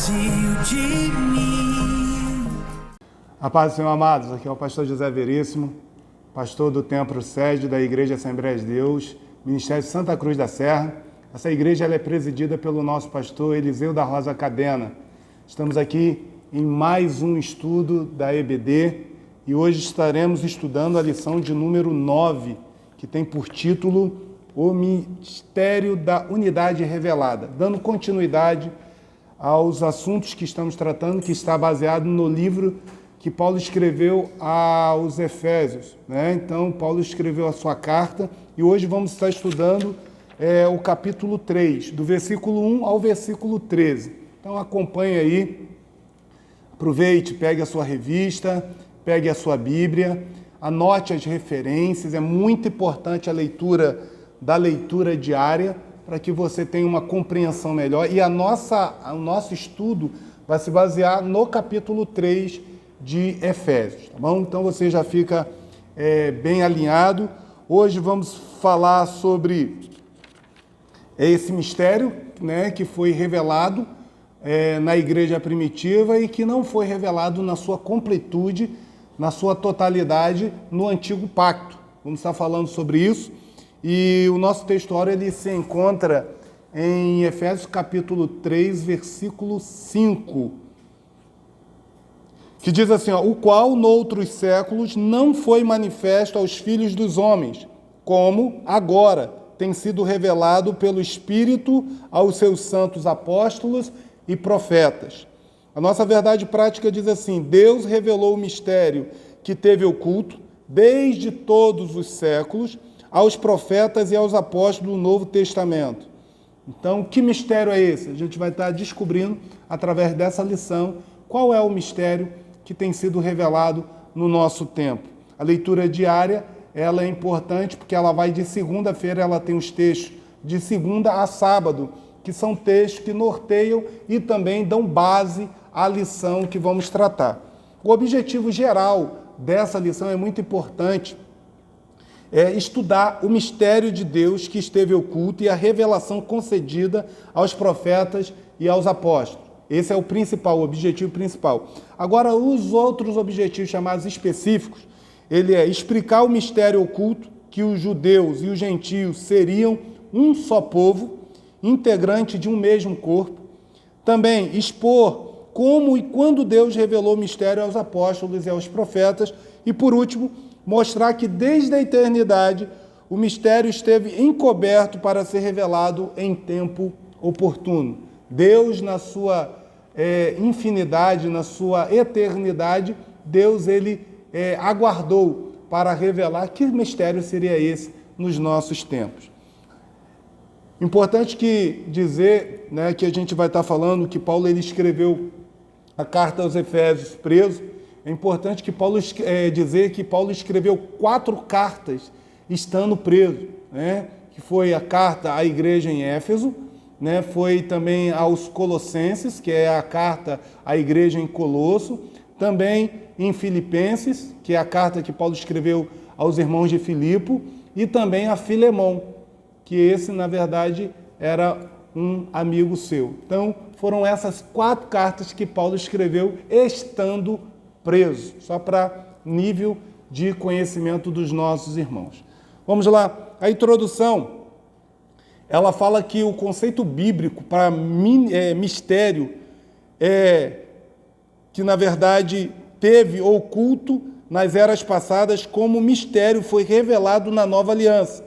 vazio de mim. A paz do Senhor, amados. Aqui é o pastor José Veríssimo, pastor do Templo Sede da Igreja Assembleia de Deus, Ministério Santa Cruz da Serra. Essa igreja ela é presidida pelo nosso pastor Eliseu da Rosa Cadena. Estamos aqui em mais um estudo da EBD e hoje estaremos estudando a lição de número 9, que tem por título O Mistério da Unidade Revelada, dando continuidade aos assuntos que estamos tratando, que está baseado no livro que Paulo escreveu aos Efésios, né? Então, Paulo escreveu a sua carta e hoje vamos estar estudando o capítulo 3, do versículo 1 ao versículo 13. Então, acompanhe aí, aproveite, pegue a sua revista, pegue a sua Bíblia, anote as referências, é muito importante a leitura diária, para que você tenha uma compreensão melhor. E o nosso estudo vai se basear no capítulo 3 de Efésios, tá bom? Então você já fica bem alinhado. Hoje vamos falar sobre esse mistério, né, que foi revelado na igreja primitiva e que não foi revelado na sua completude, na sua totalidade, no Antigo Pacto. Vamos estar falando sobre isso. E o nosso textuário ele se encontra em Efésios capítulo 3, versículo 5, que diz assim, o qual noutros séculos não foi manifesto aos filhos dos homens, como agora tem sido revelado pelo Espírito aos seus santos apóstolos e profetas. A nossa verdade prática diz assim, Deus revelou o mistério que teve oculto desde todos os séculos, aos profetas e aos apóstolos do Novo Testamento. Então, que mistério é esse? A gente vai estar descobrindo, através dessa lição, qual é o mistério que tem sido revelado no nosso tempo. A leitura diária, ela é importante porque ela vai de segunda-feira, ela tem os textos de segunda a sábado, que são textos que norteiam e também dão base à lição que vamos tratar. O objetivo geral dessa lição é muito importante, estudar o mistério de Deus que esteve oculto e a revelação concedida aos profetas e aos apóstolos. Esse é o principal, o objetivo principal. Agora, os outros objetivos chamados específicos, ele é explicar o mistério oculto, que os judeus e os gentios seriam um só povo, integrante de um mesmo corpo. Também expor como e quando Deus revelou o mistério aos apóstolos e aos profetas. E, por último, mostrar que desde a eternidade o mistério esteve encoberto para ser revelado em tempo oportuno. Deus, na sua infinidade, na sua eternidade, Deus ele aguardou para revelar que mistério seria esse nos nossos tempos. Importante dizer, né, que a gente vai estar falando que Paulo ele escreveu a carta aos Efésios preso. É importante que dizer que Paulo escreveu 4 cartas estando preso, né? Que foi a carta à igreja em Éfeso, né? Foi também aos Colossenses, que é a carta à igreja em Colosso, também em Filipenses, que é a carta que Paulo escreveu aos irmãos de Filipo, e também a Filemão, que esse, na verdade, era um amigo seu. Então, foram essas 4 cartas que Paulo escreveu estando preso, só para nível de conhecimento dos nossos irmãos. Vamos lá, a introdução, ela fala que o conceito bíblico para mistério que na verdade teve oculto nas eras passadas, como o mistério foi revelado na nova aliança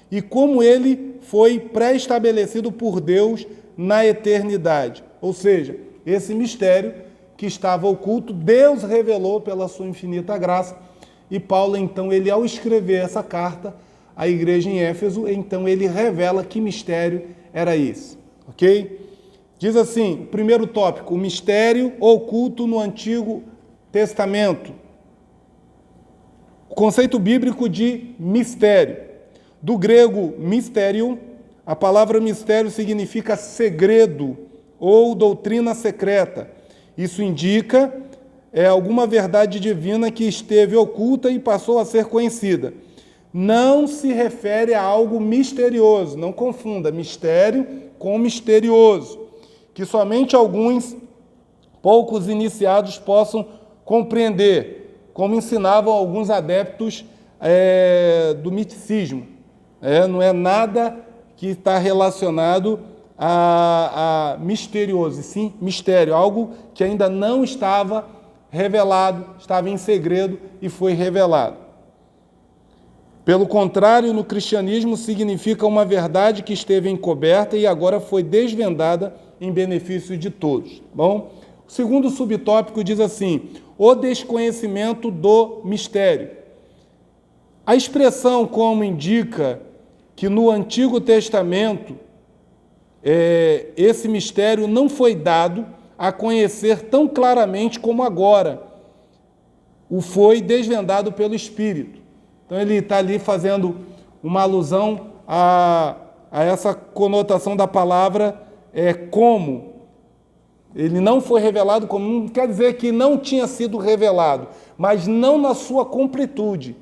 e como ele foi pré-estabelecido por Deus na eternidade. Ou seja, esse mistério que estava oculto, Deus revelou pela sua infinita graça. E Paulo, então, ele ao escrever essa carta à igreja em Éfeso, então ele revela que mistério era esse, ok? Diz assim, primeiro tópico, o mistério oculto no Antigo Testamento. O conceito bíblico de mistério. Do grego mysterion, a palavra mistério significa segredo ou doutrina secreta. Isso indica alguma verdade divina que esteve oculta e passou a ser conhecida. Não se refere a algo misterioso, não confunda mistério com misterioso, que somente alguns poucos iniciados possam compreender, como ensinavam alguns adeptos do misticismo. Não é nada que está relacionado a misterioso, e sim mistério, algo que ainda não estava revelado, estava em segredo e foi revelado. Pelo contrário, no cristianismo significa uma verdade que esteve encoberta e agora foi desvendada em benefício de todos. Bom, o segundo subtópico diz assim: o desconhecimento do mistério. A expressão como indica que no Antigo Testamento esse mistério não foi dado a conhecer tão claramente como agora o foi desvendado pelo Espírito. Então ele está ali fazendo uma alusão a essa conotação da palavra como. Ele não foi revelado como, não quer dizer que não tinha sido revelado, mas não na sua completude.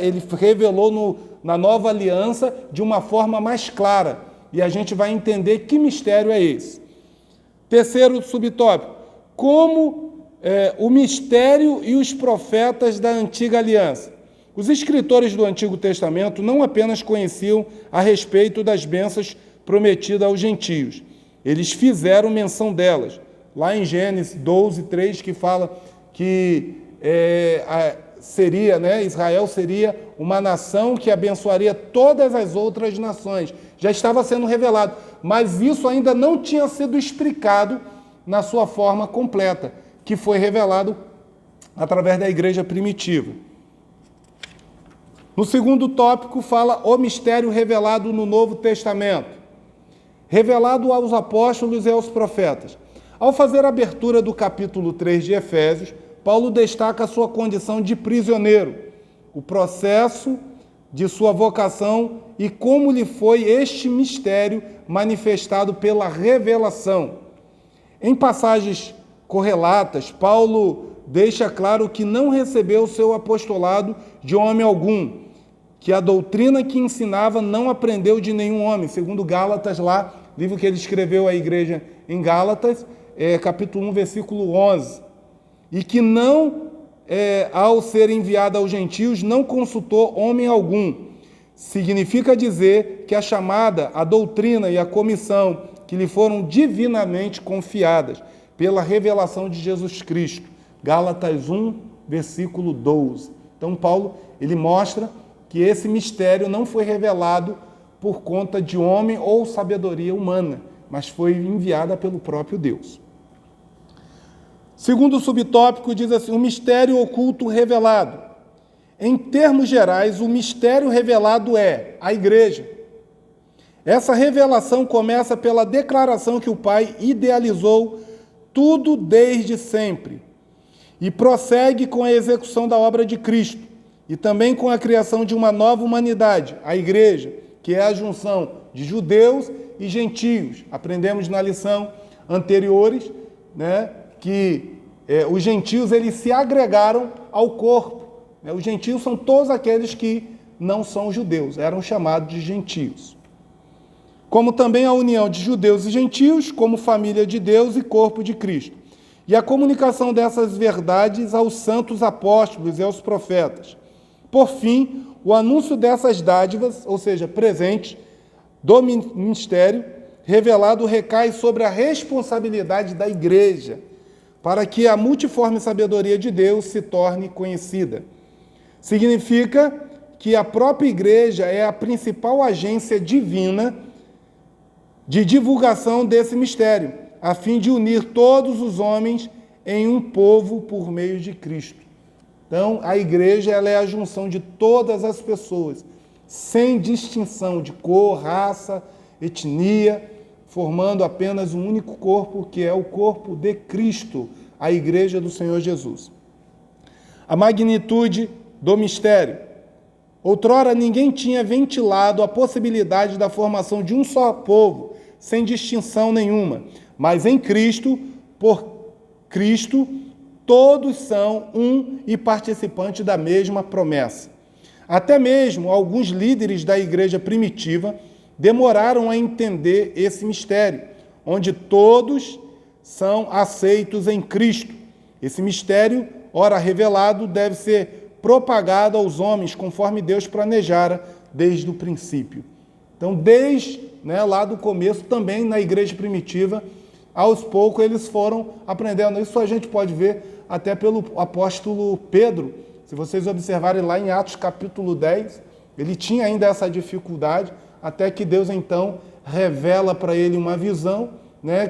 Ele revelou na nova aliança de uma forma mais clara. E a gente vai entender que mistério é esse. Terceiro subtópico: como o mistério e os profetas da antiga aliança. Os escritores do Antigo Testamento não apenas conheciam a respeito das bênçãos prometidas aos gentios, eles fizeram menção delas. Lá em Gênesis 12, 3, que fala que Israel seria uma nação que abençoaria todas as outras nações. Já estava sendo revelado, mas isso ainda não tinha sido explicado na sua forma completa, que foi revelado através da igreja primitiva. No segundo tópico fala o mistério revelado no Novo Testamento, revelado aos apóstolos e aos profetas. Ao fazer a abertura do capítulo 3 de Efésios, Paulo destaca a sua condição de prisioneiro, o processo de sua vocação e como lhe foi este mistério manifestado pela revelação. Em passagens correlatas, Paulo deixa claro que não recebeu seu apostolado de homem algum, que a doutrina que ensinava não aprendeu de nenhum homem, segundo Gálatas, lá, livro que ele escreveu à igreja em Gálatas, capítulo 1, versículo 11. E que não, ao ser enviado aos gentios, não consultou homem algum. Significa dizer que a chamada, a doutrina e a comissão que lhe foram divinamente confiadas pela revelação de Jesus Cristo. Gálatas 1, versículo 12. Então, Paulo, ele mostra que esse mistério não foi revelado por conta de homem ou sabedoria humana, mas foi enviada pelo próprio Deus. Segundo subtópico, diz assim: o mistério oculto revelado. Em termos gerais, o mistério revelado é a igreja. Essa revelação começa pela declaração que o Pai idealizou tudo desde sempre e prossegue com a execução da obra de Cristo e também com a criação de uma nova humanidade, a igreja, que é a junção de judeus e gentios. Aprendemos na lição anteriores, que os gentios eles se agregaram ao corpo. Os gentios são todos aqueles que não são judeus, eram chamados de gentios. Como também a união de judeus e gentios como família de Deus e corpo de Cristo. E a comunicação dessas verdades aos santos apóstolos e aos profetas. Por fim, o anúncio dessas dádivas, ou seja, presentes, do ministério revelado recai sobre a responsabilidade da igreja, para que a multiforme sabedoria de Deus se torne conhecida. Significa que a própria igreja é a principal agência divina de divulgação desse mistério, a fim de unir todos os homens em um povo por meio de Cristo. Então, a igreja ela é a junção de todas as pessoas, sem distinção de cor, raça, etnia, formando apenas um único corpo, que é o corpo de Cristo, a igreja do Senhor Jesus. A magnitude do mistério. Outrora, ninguém tinha ventilado a possibilidade da formação de um só povo, sem distinção nenhuma, mas em Cristo, por Cristo, todos são um e participante da mesma promessa. Até mesmo alguns líderes da igreja primitiva demoraram a entender esse mistério, onde todos são aceitos em Cristo. Esse mistério, ora revelado, deve ser propagado aos homens conforme Deus planejara desde o princípio. Então, desde lá do começo, também na igreja primitiva, aos poucos eles foram aprendendo. Isso a gente pode ver até pelo apóstolo Pedro. Se vocês observarem lá em Atos capítulo 10, ele tinha ainda essa dificuldade, até que Deus então revela para ele uma visão,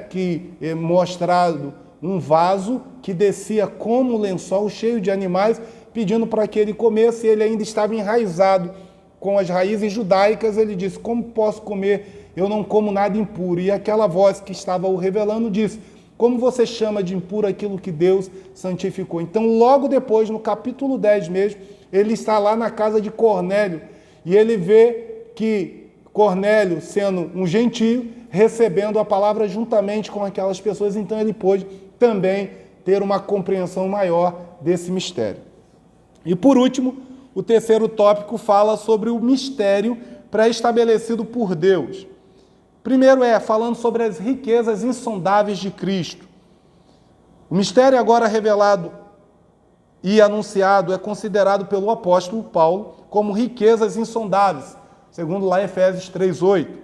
que é mostrado um vaso que descia como um lençol cheio de animais, pedindo para que ele comesse, e ele ainda estava enraizado com as raízes judaicas. Ele disse: como posso comer? Eu não como nada impuro. E aquela voz que estava o revelando disse: como você chama de impuro aquilo que Deus santificou? Então, logo depois, no capítulo 10 mesmo, ele está lá na casa de Cornélio, e ele vê que Cornélio, sendo um gentio, recebendo a palavra juntamente com aquelas pessoas, então ele pôde também ter uma compreensão maior desse mistério. E por último, o terceiro tópico fala sobre o mistério pré-estabelecido por Deus. Primeiro falando sobre as riquezas insondáveis de Cristo. O mistério agora revelado e anunciado é considerado pelo apóstolo Paulo como riquezas insondáveis, segundo lá Efésios 3:8.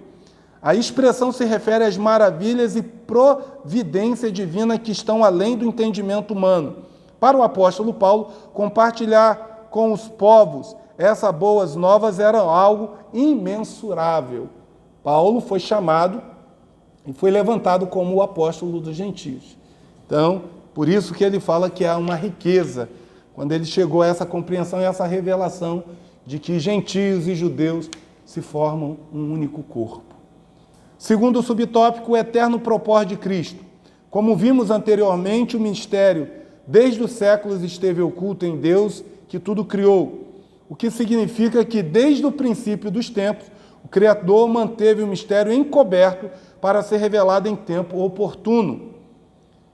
A expressão se refere às maravilhas e providência divina que estão além do entendimento humano. Para o apóstolo Paulo, compartilhar com os povos essas boas novas era algo imensurável. Paulo foi chamado e foi levantado como o apóstolo dos gentios. Então, por isso que ele fala que há uma riqueza, quando ele chegou a essa compreensão e essa revelação de que gentios e judeus se formam um único corpo. Segundo o subtópico, o eterno propósito de Cristo. Como vimos anteriormente, o mistério desde os séculos esteve oculto em Deus, que tudo criou, o que significa que desde o princípio dos tempos, o Criador manteve o mistério encoberto para ser revelado em tempo oportuno.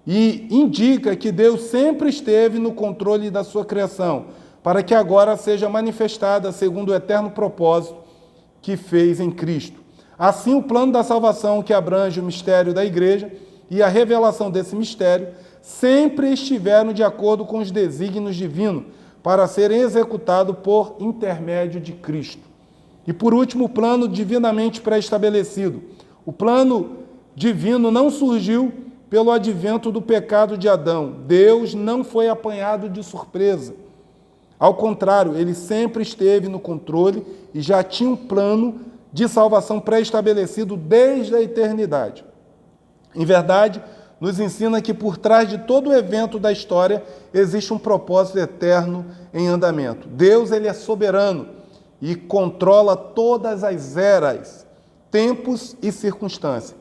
E indica que Deus sempre esteve no controle da sua criação, para que agora seja manifestada segundo o eterno propósito que fez em Cristo. Assim, o plano da salvação, que abrange o mistério da igreja e a revelação desse mistério, sempre estiveram de acordo com os desígnios divinos, para serem executados por intermédio de Cristo. E por último, o plano divinamente pré-estabelecido. O plano divino não surgiu pelo advento do pecado de Adão. Deus não foi apanhado de surpresa. Ao contrário, ele sempre esteve no controle e já tinha um plano de salvação pré-estabelecido desde a eternidade. Em verdade, nos ensina que por trás de todo o evento da história existe um propósito eterno em andamento. Deus, ele é soberano e controla todas as eras, tempos e circunstâncias.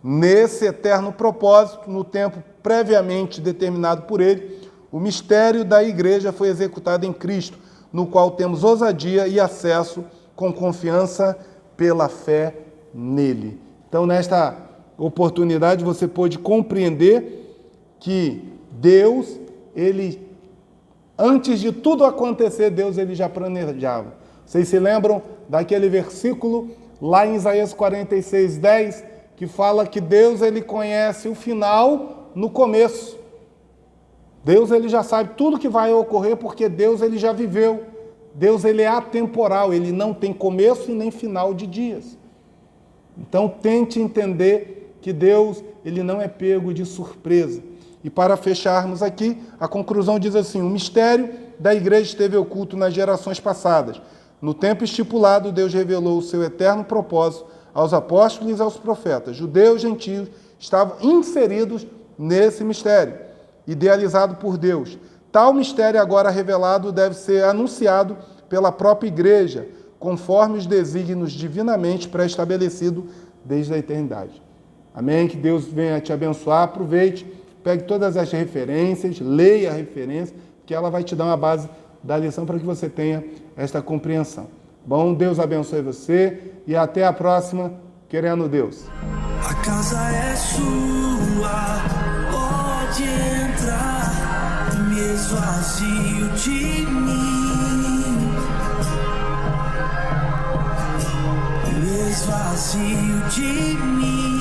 Nesse eterno propósito, no tempo previamente determinado por ele, o mistério da igreja foi executado em Cristo, no qual temos ousadia e acesso com confiança pela fé nele. Então, nesta oportunidade, você pôde compreender que Deus, ele, antes de tudo acontecer, Deus ele já planejava. Vocês se lembram daquele versículo lá em Isaías 46:10, que fala que Deus ele conhece o final no começo. Deus ele já sabe tudo que vai ocorrer, porque Deus ele já viveu. Deus ele é atemporal, ele não tem começo e nem final de dias. Então tente entender que Deus ele não é pego de surpresa. E para fecharmos aqui, a conclusão diz assim: o mistério da igreja esteve oculto nas gerações passadas. No tempo estipulado, Deus revelou o seu eterno propósito aos apóstolos e aos profetas. Judeus e gentios estavam inseridos nesse mistério, idealizado por Deus. Tal mistério agora revelado deve ser anunciado pela própria igreja, conforme os desígnios divinamente pré-estabelecidos desde a eternidade. Amém? Que Deus venha te abençoar. Aproveite, pegue todas as referências, leia a referência, que ela vai te dar uma base da lição para que você tenha esta compreensão. Bom, Deus abençoe você e até a próxima, querendo Deus. A casa é sua, pode entrar, me esvazio de mim, me esvazio de mim.